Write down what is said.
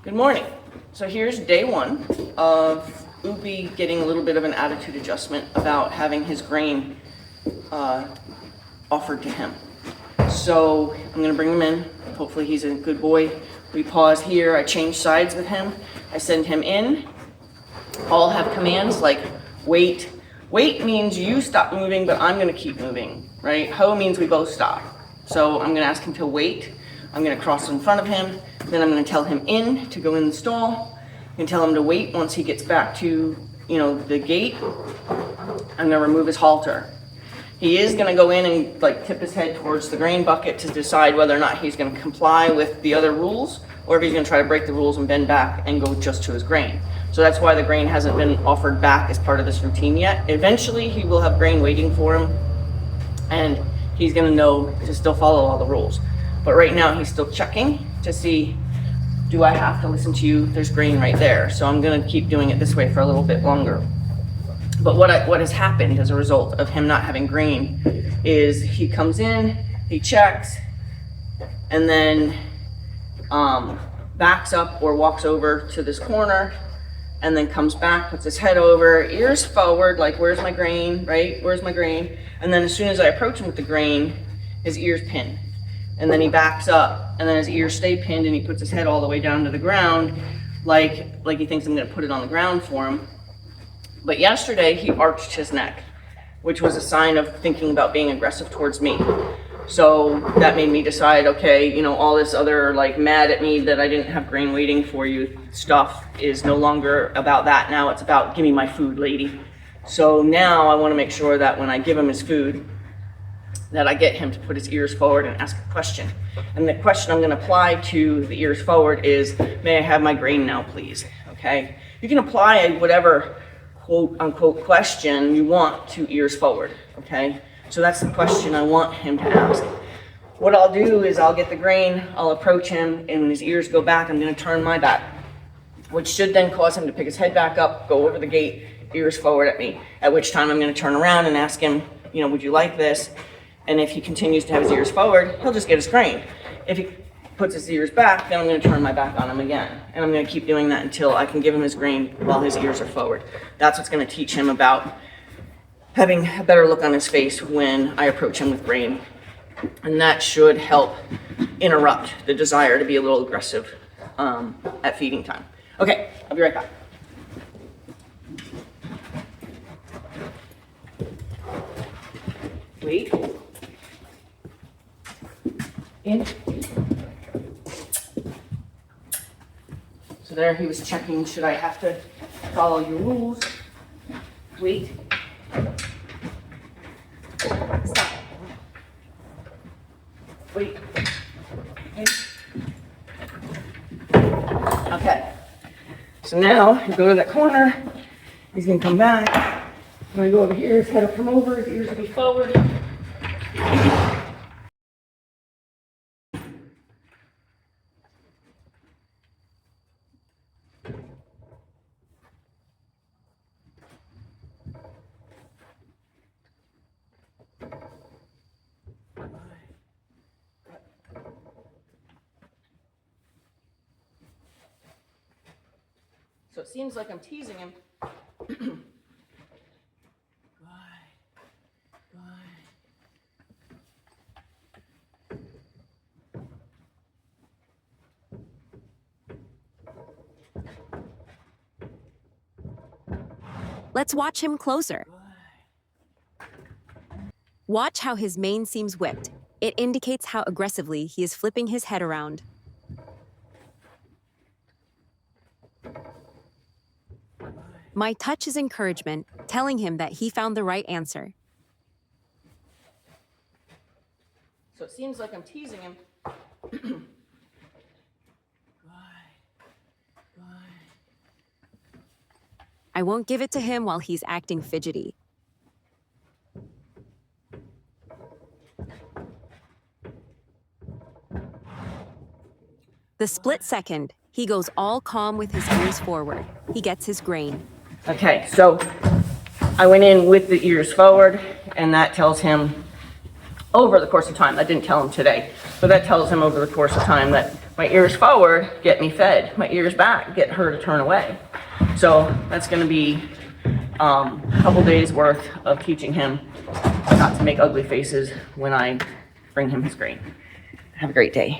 Good morning. So here's day one of Oopie getting a little bit of an attitude adjustment about having his grain offered to him. So I'm gonna bring him in. Hopefully he's a good boy. We pause here. I change sides with him. I send him in. All have commands like wait. Wait means you stop moving, but I'm gonna keep moving, right? Ho means we both stop. So I'm gonna ask him to wait. I'm gonna cross in front of him. Then I'm gonna tell him in to go in the stall. I'm gonna tell him to wait once he gets back to, the gate. I'm gonna remove his halter. He is gonna go in and tip his head towards the grain bucket to decide whether or not he's gonna comply with the other rules, or if he's gonna try to break the rules and bend back and go just to his grain. So that's why the grain hasn't been offered back as part of this routine yet. Eventually he will have grain waiting for him, and he's gonna know to still follow all the rules. But right now he's still checking to see, do I have to listen to you? There's grain right there. So I'm gonna keep doing it this way for a little bit longer. But what has happened as a result of him not having grain is he comes in, he checks, and then backs up or walks over to this corner, and then comes back, puts his head over, ears forward, like, where's my grain, right? Where's my grain? And then as soon as I approach him with the grain, his ears pin. And then he backs up, and then his ears stay pinned, and he puts his head all the way down to the ground, like he thinks I'm gonna put it on the ground for him. But yesterday, he arched his neck, which was a sign of thinking about being aggressive towards me. So that made me decide, okay, all this other mad at me that I didn't have grain waiting for you stuff is no longer about that. Now it's about, give me my food, lady. So now I wanna make sure that when I give him his food, that I get him to put his ears forward and ask a question. And the question I'm gonna apply to the ears forward is, may I have my grain now, please? Okay? You can apply whatever quote unquote question you want to ears forward, okay? So that's the question I want him to ask. What I'll do is I'll get the grain, I'll approach him, and when his ears go back, I'm gonna turn my back, which should then cause him to pick his head back up, go over the gate, ears forward at me, at which time I'm gonna turn around and ask him, would you like this? And if he continues to have his ears forward, he'll just get his grain. If he puts his ears back, then I'm gonna turn my back on him again. And I'm gonna keep doing that until I can give him his grain while his ears are forward. That's what's gonna teach him about having a better look on his face when I approach him with grain. And that should help interrupt the desire to be a little aggressive at feeding time. Okay, I'll be right back. Wait. In. So there he was checking, should I have to follow your rules? Wait. Stop. Wait. In. Okay. So now you go to that corner, he's gonna come back. I'm gonna go over here, his head will come over, his ears will be forward. So it seems like I'm teasing him. Let's watch him closer. Watch how his mane seems whipped. It indicates how aggressively he is flipping his head around. My touch is encouragement, telling him that he found the right answer. So it seems like I'm teasing him. I won't give it to him while he's acting fidgety. The split second, he goes all calm with his ears forward. He gets his grain. Okay, so I went in with the ears forward, and that tells him over the course of time, I didn't tell him today, but that tells him over the course of time that My ears forward get me fed. My ears back get her to turn away. So that's going to be a couple days worth of teaching him not to make ugly faces when I bring him his grain. Have a great day.